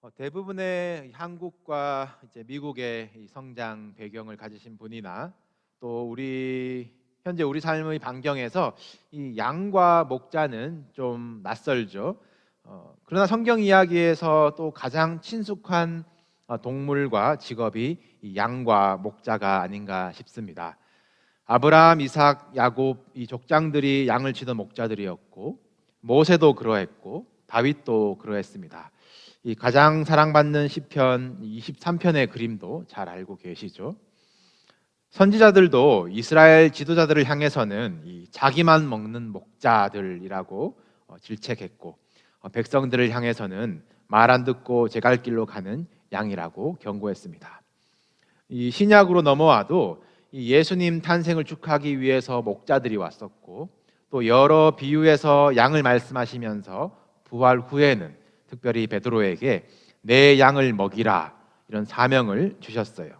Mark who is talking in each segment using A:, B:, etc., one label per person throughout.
A: 대부분의 한국과 이제 미국의 이 성장 배경을 가지신 분이나 또 현재 우리 삶의 반경에서 이 양과 목자는 좀 낯설죠. 그러나 성경 이야기에서 또 가장 친숙한 동물과 직업이 이 양과 목자가 아닌가 싶습니다. 아브라함, 이삭, 야곱 이 족장들이 양을 치던 목자들이었고, 모세도 그러했고 다윗도 그러했습니다. 이 가장 사랑받는 시편 23편의 그림도 잘 알고 계시죠? 선지자들도 이스라엘 지도자들을 향해서는 이 자기만 먹는 목자들이라고 질책했고, 백성들을 향해서는 말 안 듣고 제 갈 길로 가는 양이라고 경고했습니다. 이 신약으로 넘어와도 이 예수님 탄생을 축하하기 위해서 목자들이 왔었고, 또 여러 비유에서 양을 말씀하시면서 부활 후에는 특별히 베드로에게 내 양을 먹이라 이런 사명을 주셨어요.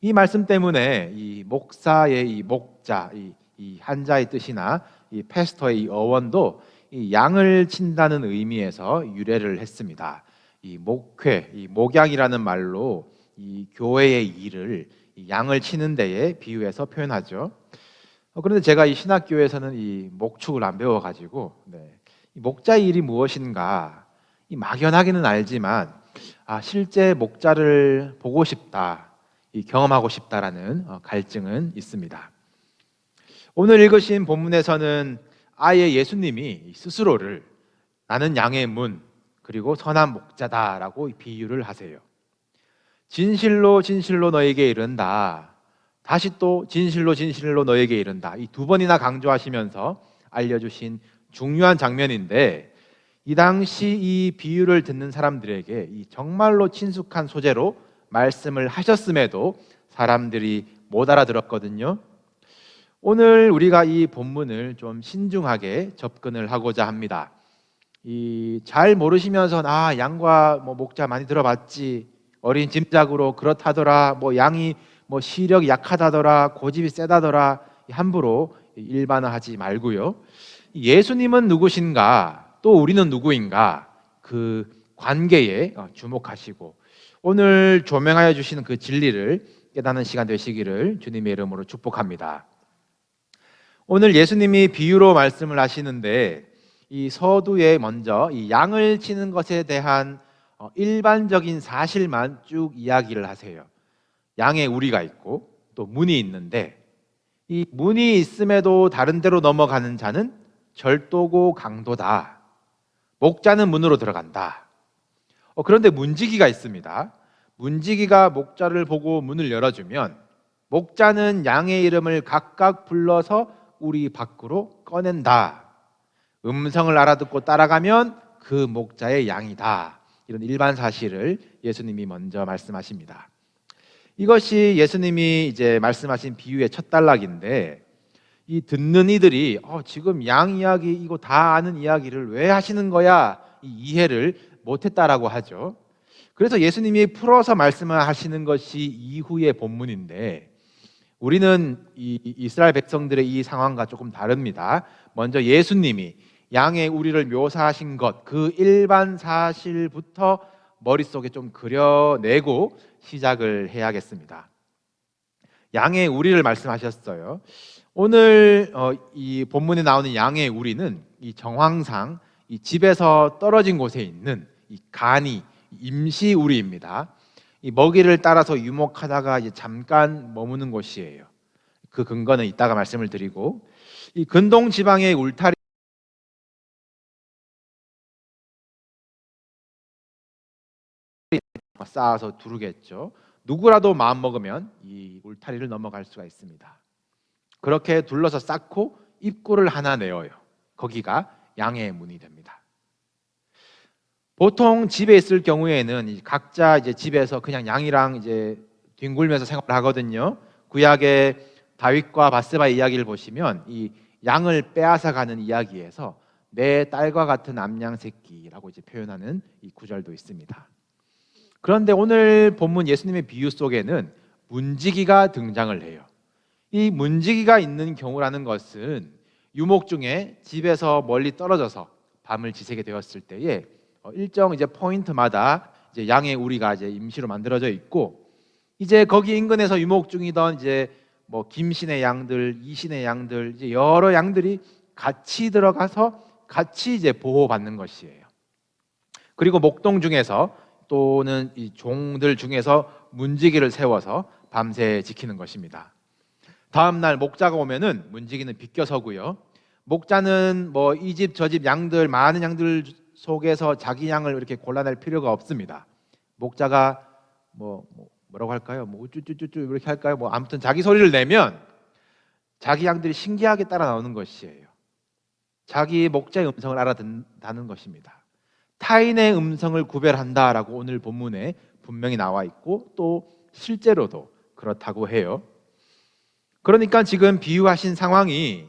A: 이 말씀 때문에 이 목사의 이 목자, 이 한자의 뜻이나 이 패스터의 이 어원도 이 양을 친다는 의미에서 유래를 했습니다. 이 목회, 이 목양이라는 말로 이 교회의 일을 이 양을 치는 데에 비유해서 표현하죠. 그런데 제가 이 신학교에서는 이 목축을 안 배워가지고 이 목자의 일이 무엇인가 이 막연하게는 알지만 실제 목자를 보고 싶다, 이 경험하고 싶다라는 갈증은 있습니다. 오늘 읽으신 본문에서는 아예 예수님이 스스로를 나는 양의 문 그리고 선한 목자다라고 비유를 하세요. 진실로 진실로 너에게 이른다, 다시 또 진실로 진실로 너에게 이른다, 이 두 번이나 강조하시면서 알려주신 중요한 장면인데, 이 당시 이 비유를 듣는 사람들에게 이 정말로 친숙한 소재로 말씀을 하셨음에도 사람들이 못 알아들었거든요. 오늘 우리가 이 본문을 좀 신중하게 접근을 하고자 합니다. 이 잘 모르시면서 양과 목자 많이 들어봤지, 어린 짐작으로 그렇다더라, 양이 시력이 약하다더라, 고집이 세다더라, 함부로 일반화하지 말고요. 예수님은 누구신가, 또 우리는 누구인가, 그 관계에 주목하시고 오늘 조명하여 주시는 그 진리를 깨닫는 시간 되시기를 주님의 이름으로 축복합니다. 오늘 예수님이 비유로 말씀을 하시는데, 이 서두에 먼저 이 양을 치는 것에 대한 일반적인 사실만 쭉 이야기를 하세요. 양에 우리가 있고 또 문이 있는데, 이 문이 있음에도 다른 데로 넘어가는 자는 절도고 강도다. 목자는 문으로 들어간다. 그런데 문지기가 있습니다. 문지기가 목자를 보고 문을 열어주면 목자는 양의 이름을 각각 불러서 우리 밖으로 꺼낸다. 음성을 알아듣고 따라가면 그 목자의 양이다. 이런 일반 사실을 예수님이 먼저 말씀하십니다. 이것이 예수님이 이제 말씀하신 비유의 첫 단락인데, 이 듣는 이들이 지금 양 이야기 이거 다 아는 이야기를 왜 하시는 거야? 이 이해를 못했다라고 하죠. 그래서 예수님이 풀어서 말씀을 하시는 것이 이후의 본문인데, 우리는 이 이스라엘 백성들의 이 상황과 조금 다릅니다. 먼저 예수님이 양의 우리를 묘사하신 것, 그 일반 사실부터 머릿속에 좀 그려내고 시작을 해야겠습니다. 양의 우리를 말씀하셨어요. 오늘 이 본문에 나오는 양의 우리는 이 정황상 이 집에서 떨어진 곳에 있는 이 간이 임시 우리입니다. 이 먹이를 따라서 유목하다가 이제 잠깐 머무는 곳이에요. 그 근거는 이따가 말씀을 드리고, 이 근동 지방의 울타리 쌓아서 두르겠죠. 누구라도 마음 먹으면 이 울타리를 넘어갈 수가 있습니다. 그렇게 둘러서 쌓고 입구를 하나 내어요. 거기가 양의 문이 됩니다. 보통 집에 있을 경우에는 각자 이제 집에서 그냥 양이랑 이제 뒹굴면서 생활을 하거든요. 구약의 다윗과 바세바 이야기를 보시면 이 양을 빼앗아 가는 이야기에서 내 딸과 같은 암양 새끼라고 이제 표현하는 이 구절도 있습니다. 그런데 오늘 본문 예수님의 비유 속에는 문지기가 등장을 해요. 이 문지기가 있는 경우라는 것은 유목 중에 집에서 멀리 떨어져서 밤을 지새게 되었을 때에 일정 이제 포인트마다 이제 양의 우리가 이제 임시로 만들어져 있고, 이제 거기 인근에서 유목 중이던 이제 뭐 김신의 양들, 이신의 양들, 이제 여러 양들이 같이 들어가서 같이 이제 보호받는 것이에요. 그리고 목동 중에서 또는 이 종들 중에서 문지기를 세워서 밤새 지키는 것입니다. 다음 날 목자가 오면은 문지기는 비껴서고요. 목자는 뭐 이 집 저 집 양들, 많은 양들 속에서 자기 양을 이렇게 골라낼 필요가 없습니다. 목자가 뭐라고 할까요? 뭐 우쭈쭈쭈쭈 이렇게 할까요? 뭐 아무튼 자기 소리를 내면 자기 양들이 신기하게 따라 나오는 것이에요. 자기 목자의 음성을 알아듣는 것입니다. 타인의 음성을 구별한다라고 오늘 본문에 분명히 나와 있고, 또 실제로도 그렇다고 해요. 그러니까 지금 비유하신 상황이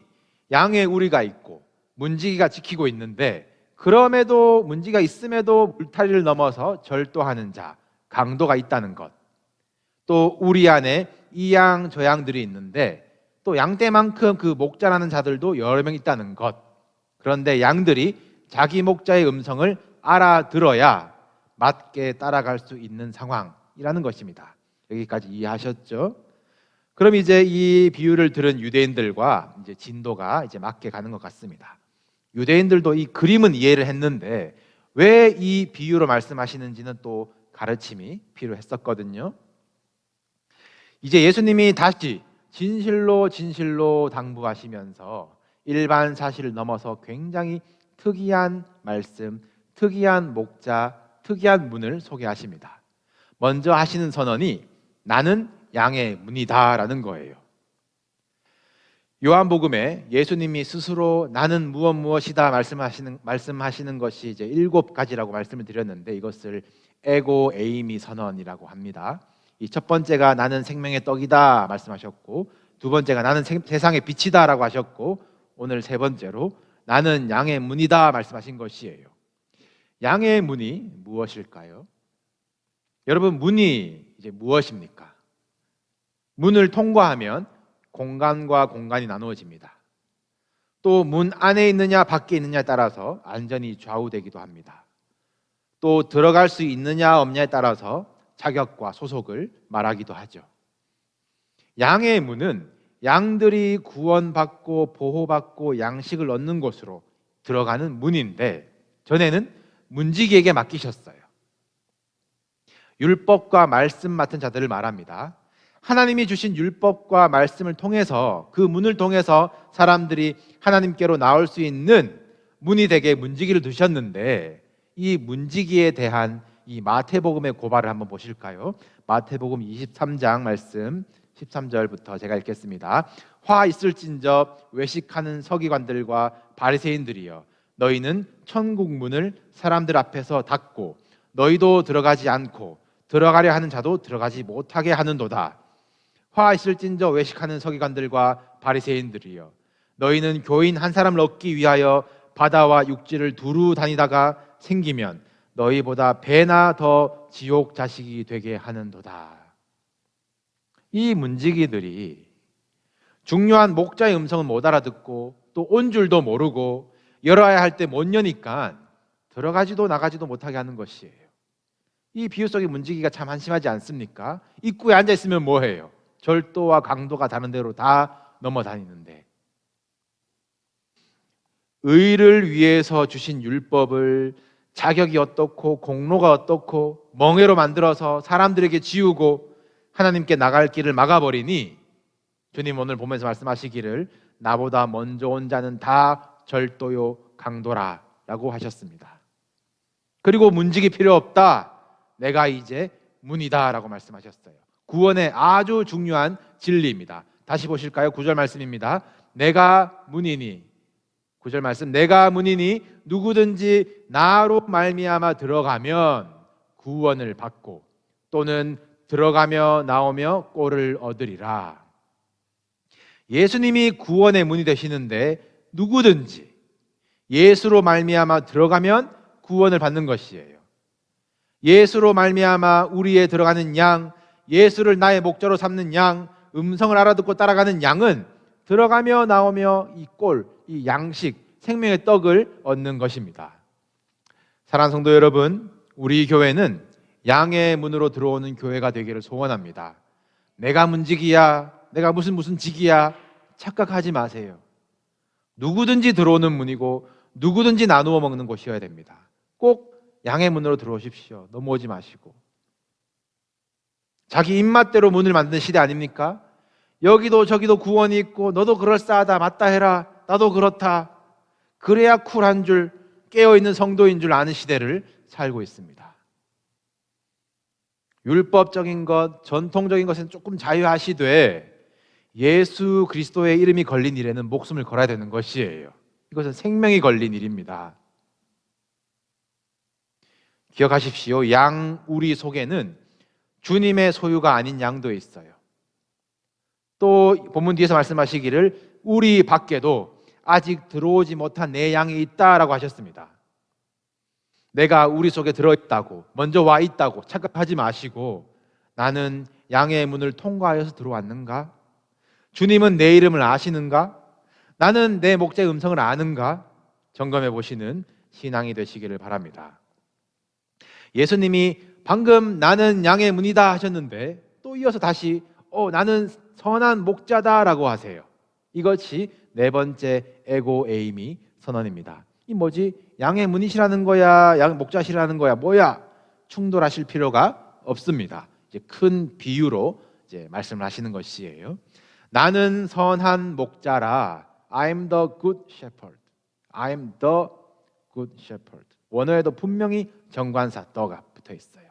A: 양의 우리가 있고 문지기가 지키고 있는데, 그럼에도 문지기가 있음에도 울타리를 넘어서 절도하는 자, 강도가 있다는 것, 또 우리 안에 이 양 저 양들이 있는데 또 양떼만큼 그 목자라는 자들도 여러 명 있다는 것. 그런데 양들이 자기 목자의 음성을 알아들어야 맞게 따라갈 수 있는 상황이라는 것입니다. 여기까지 이해하셨죠? 그럼 이제 이 비유를 들은 유대인들과 이제 진도가 이제 맞게 가는 것 같습니다. 유대인들도 이 그림은 이해를 했는데 왜 이 비유로 말씀하시는지는 또 가르침이 필요했었거든요. 이제 예수님이 다시 진실로 진실로 당부하시면서 일반 사실을 넘어서 굉장히 특이한 말씀, 특이한 목자, 특이한 문을 소개하십니다. 먼저 하시는 선언이 나는 양의 문이다라는 거예요. 요한복음에 예수님이 스스로 나는 무엇이다 말씀하시는 것이 이제 7가지라고 말씀을 드렸는데, 이것을 에고 에이미 선언이라고 합니다. 이 첫 번째가 나는 생명의 떡이다 말씀하셨고, 두 번째가 나는 세상의 빛이다라고 하셨고, 오늘 세 번째로 나는 양의 문이다 말씀하신 것이에요. 양의 문이 무엇일까요? 여러분, 문이 이제 무엇입니까? 문을 통과하면 공간과 공간이 나누어집니다. 또 문 안에 있느냐 밖에 있느냐에 따라서 안전이 좌우되기도 합니다. 또 들어갈 수 있느냐 없냐에 따라서 자격과 소속을 말하기도 하죠. 양의 문은 양들이 구원받고 보호받고 양식을 얻는 곳으로 들어가는 문인데, 전에는 문지기에게 맡기셨어요. 율법과 말씀 맡은 자들을 말합니다. 하나님이 주신 율법과 말씀을 통해서, 그 문을 통해서 사람들이 하나님께로 나올 수 있는 문이 되게 문지기를 두셨는데, 이 문지기에 대한 이 마태복음의 고발을 한번 보실까요? 마태복음 23장 말씀 13절부터 제가 읽겠습니다. 화 있을진저 외식하는 서기관들과 바리새인들이여, 너희는 천국 문을 사람들 앞에서 닫고 너희도 들어가지 않고 들어가려 하는 자도 들어가지 못하게 하는도다. 화 있을진저 외식하는 서기관들과 바리새인들이여, 너희는 교인 한 사람을 얻기 위하여 바다와 육지를 두루 다니다가 생기면 너희보다 배나 더 지옥 자식이 되게 하는도다. 이 문지기들이 중요한 목자의 음성은 못 알아듣고 또 온 줄도 모르고 열어야 할 때 못 여니까 들어가지도 나가지도 못하게 하는 것이에요. 이 비유 속의 문지기가 참 한심하지 않습니까? 입구에 앉아 있으면 뭐해요? 절도와 강도가 다른 데로 다 넘어다니는데, 의를 위해서 주신 율법을 자격이 어떻고 공로가 어떻고 멍해로 만들어서 사람들에게 지우고 하나님께 나갈 길을 막아버리니, 주님 오늘 보면서 말씀하시기를 나보다 먼저 온 자는 다 절도요 강도라 라고 하셨습니다. 그리고 문지기 필요 없다, 내가 이제 문이다 라고 말씀하셨어요. 구원의 아주 중요한 진리입니다. 다시 보실까요? 9절 말씀입니다. 내가 문이니, 9절 말씀, 내가 문이니 누구든지 나로 말미암아 들어가면 구원을 받고 또는 들어가며 나오며 꼴을 얻으리라. 예수님이 구원의 문이 되시는데 누구든지 예수로 말미암아 들어가면 구원을 받는 것이에요. 예수로 말미암아 우리의 들어가는 양, 예수를 나의 목자로 삼는 양, 음성을 알아듣고 따라가는 양은 들어가며 나오며 이 꼴, 이 양식, 생명의 떡을 얻는 것입니다. 사랑하는 성도 여러분, 우리 교회는 양의 문으로 들어오는 교회가 되기를 소원합니다. 내가 문직이야, 내가 무슨 직이야 착각하지 마세요. 누구든지 들어오는 문이고 누구든지 나누어 먹는 곳이어야 됩니다. 꼭 양의 문으로 들어오십시오. 넘어오지 마시고. 자기 입맛대로 문을 만드는 시대 아닙니까? 여기도 저기도 구원이 있고 너도 그럴싸하다, 맞다 해라, 나도 그렇다, 그래야 쿨한 줄, 깨어있는 성도인 줄 아는 시대를 살고 있습니다. 율법적인 것, 전통적인 것은 조금 자유하시되 예수 그리스도의 이름이 걸린 일에는 목숨을 걸어야 되는 것이에요. 이것은 생명이 걸린 일입니다. 기억하십시오. 양 우리 속에는 주님의 소유가 아닌 양도 있어요. 또 본문 뒤에서 말씀하시기를 우리 밖에도 아직 들어오지 못한 내 양이 있다라고 하셨습니다. 내가 우리 속에 들어있다고, 먼저 와 있다고 착각하지 마시고, 나는 양의 문을 통과하여서 들어왔는가? 주님은 내 이름을 아시는가? 나는 내 목자의 음성을 아는가? 점검해 보시는 신앙이 되시기를 바랍니다. 예수님이 방금 나는 양의 문이다 하셨는데 또 이어서 다시 나는 선한 목자다라고 하세요. 이것이 네 번째 에고 에이미 선언입니다. 이 뭐지? 양의 문이시라는 거야? 양 목자시라는 거야? 뭐야? 충돌하실 필요가 없습니다. 이제 큰 비유로 이제 말씀을 하시는 것이에요. 나는 선한 목자라. I'm the good shepherd. I'm the good shepherd. 원어에도 분명히 정관사 더가 붙어 있어요.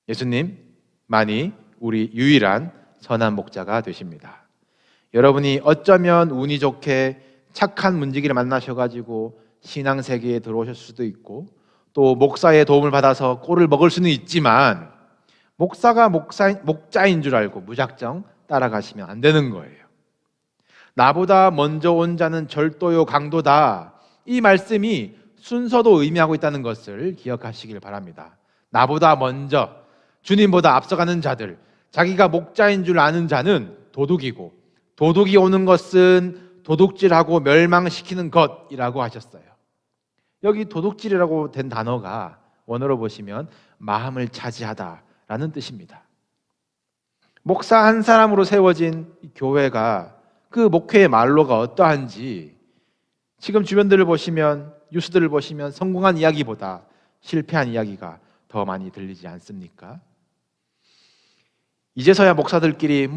A: 예수님만이 우리 유일한 선한 목자가 되십니다. 여러분이 어쩌면 운이 좋게 착한 문지기를 만나셔가지고 신앙세계에 들어오실 수도 있고, 또 목사의 도움을 받아서 꼴을 먹을 수는 있지만 목사가 목자인 줄 알고 무작정 따라가시면 안 되는 거예요. 나보다 먼저 온 자는 절도요 강도다. 이 말씀이 순서도 의미하고 있다는 것을 기억하시길 바랍니다. 나보다 먼저, 주님보다 앞서가는 자들, 자기가 목자인 줄 아는 자는 도둑이고, 도둑이 오는 것은 도둑질하고 멸망시키는 것이라고 하셨어요. 여기 도둑질이라고 된 단어가 원어로 보시면 마음을 차지하다라는 뜻입니다. 목사 한 사람으로 세워진 이 교회가 그 목회의 말로가 어떠한지 지금 주변들을 보시면, 뉴스들을 보시면 성공한 이야기보다 실패한 이야기가 더 많이 들리지 않습니까? 이제서야 목사들끼리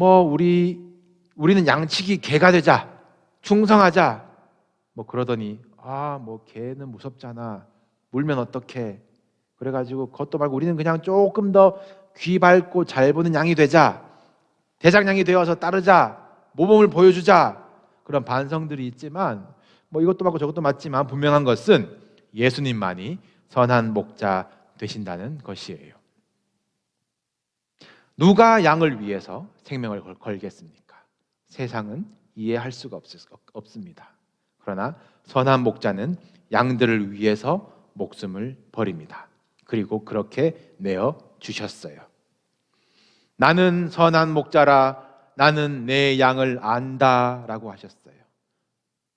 A: 우리는 양치기 개가 되자, 충성하자 그러더니 개는 무섭잖아, 물면 어떡해, 그래가지고 그것도 말고 우리는 그냥 조금 더 귀 밝고 잘 보는 양이 되자, 대장양이 되어서 따르자, 모범을 보여주자, 그런 반성들이 있지만 이것도 맞고 저것도 맞지만 분명한 것은 예수님만이 선한 목자 되신다는 것이에요. 누가 양을 위해서 생명을 걸겠습니까? 세상은 이해할 수가 없습니다. 그러나 선한 목자는 양들을 위해서 목숨을 버립니다. 그리고 그렇게 내어 주셨어요. 나는 선한 목자라. 나는 내 양을 안다라고 하셨어요.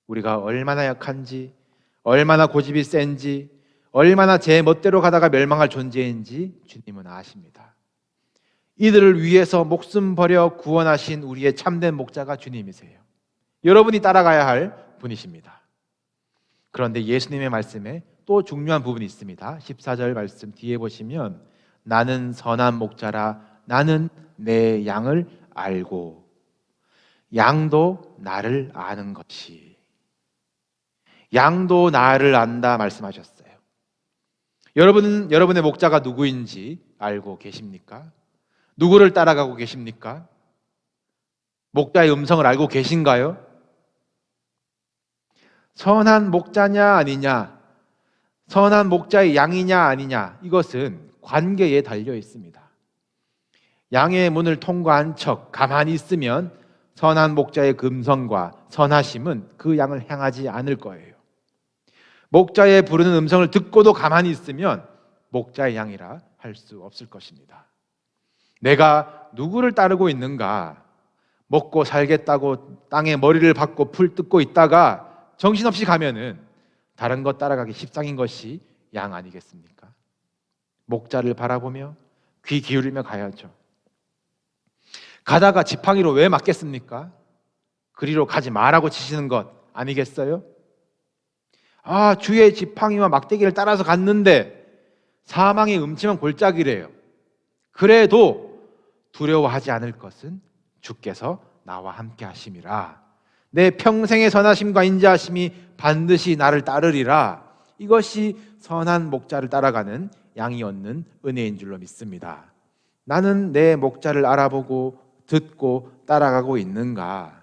A: 우리가 얼마나 약한지, 얼마나 고집이 센지, 얼마나 제 멋대로 가다가 멸망할 존재인지 주님은 아십니다. 이들을 위해서 목숨 버려 구원하신 우리의 참된 목자가 주님이세요. 여러분이 따라가야 할 분이십니다. 그런데 예수님의 말씀에 또 중요한 부분이 있습니다. 14절 말씀 뒤에 보시면 나는 선한 목자라. 나는 내 양을 알고. 양도 나를 아는 것이. 양도 나를 안다 말씀하셨어요. 여러분은 여러분의 목자가 누구인지 알고 계십니까? 누구를 따라가고 계십니까? 목자의 음성을 알고 계신가요? 선한 목자냐 아니냐, 선한 목자의 양이냐 아니냐, 이것은 관계에 달려 있습니다. 양의 문을 통과한 척 가만히 있으면 선한 목자의 음성과 선하심은 그 양을 향하지 않을 거예요. 목자의 부르는 음성을 듣고도 가만히 있으면 목자의 양이라 할 수 없을 것입니다. 내가 누구를 따르고 있는가? 먹고 살겠다고 땅에 머리를 박고 풀 뜯고 있다가 정신없이 가면은 다른 것 따라가기 십상인 것이 양 아니겠습니까? 목자를 바라보며 귀 기울이며 가야죠. 가다가 지팡이로 왜 맞겠습니까? 그리로 가지 말라고 치시는 것 아니겠어요? 주의 지팡이와 막대기를 따라서 갔는데 사망의 음침한 골짜기래요. 그래도 두려워하지 않을 것은 주께서 나와 함께 하심이라. 내 평생의 선하심과 인자하심이 반드시 나를 따르리라. 이것이 선한 목자를 따라가는 양이 얻는 은혜인 줄로 믿습니다. 나는 내 목자를 알아보고 듣고 따라가고 있는가?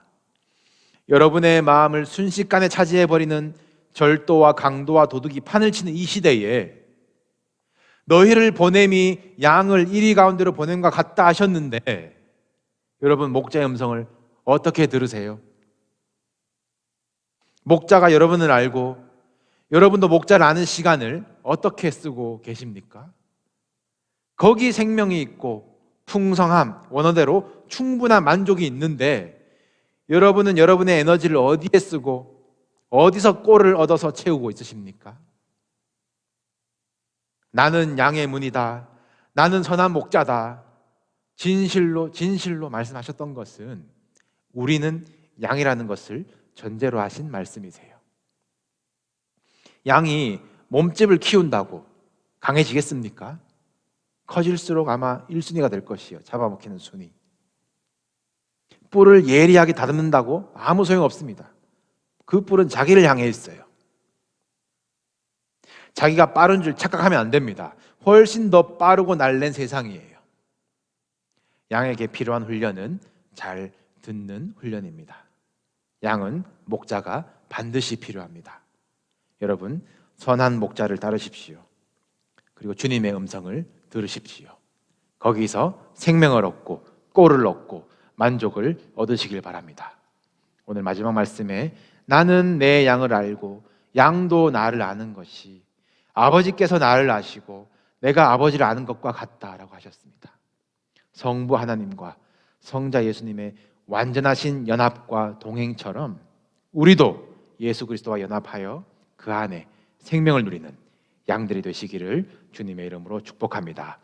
A: 여러분의 마음을 순식간에 차지해버리는 절도와 강도와 도둑이 판을 치는 이 시대에 너희를 보냄이 양을 이리 가운데로 보냄과 같다 하셨는데 여러분 목자의 음성을 어떻게 들으세요? 목자가 여러분을 알고 여러분도 목자를 아는 시간을 어떻게 쓰고 계십니까? 거기 생명이 있고 풍성함, 원어대로 충분한 만족이 있는데 여러분은 여러분의 에너지를 어디에 쓰고 어디서 꼴을 얻어서 채우고 있으십니까? 나는 양의 문이다. 나는 선한 목자다. 진실로 말씀하셨던 것은 우리는 양이라는 것을 전제로 하신 말씀이세요. 양이 몸집을 키운다고 강해지겠습니까? 커질수록 아마 1순위가 될 것이요. 잡아먹히는 순위. 뿔을 예리하게 다듬는다고 아무 소용없습니다. 그 뿔은 자기를 향해 있어요. 자기가 빠른 줄 착각하면 안 됩니다. 훨씬 더 빠르고 날랜 세상이에요. 양에게 필요한 훈련은 잘 듣는 훈련입니다. 양은 목자가 반드시 필요합니다. 여러분, 선한 목자를 따르십시오. 그리고 주님의 음성을 들으십시오. 거기서 생명을 얻고 꼴을 얻고 만족을 얻으시길 바랍니다. 오늘 마지막 말씀에 나는 내 양을 알고 양도 나를 아는 것이 아버지께서 나를 아시고 내가 아버지를 아는 것과 같다라고 하셨습니다. 성부 하나님과 성자 예수님의 완전하신 연합과 동행처럼 우리도 예수 그리스도와 연합하여 그 안에 생명을 누리는 양들이 되시기를 주님의 이름으로 축복합니다.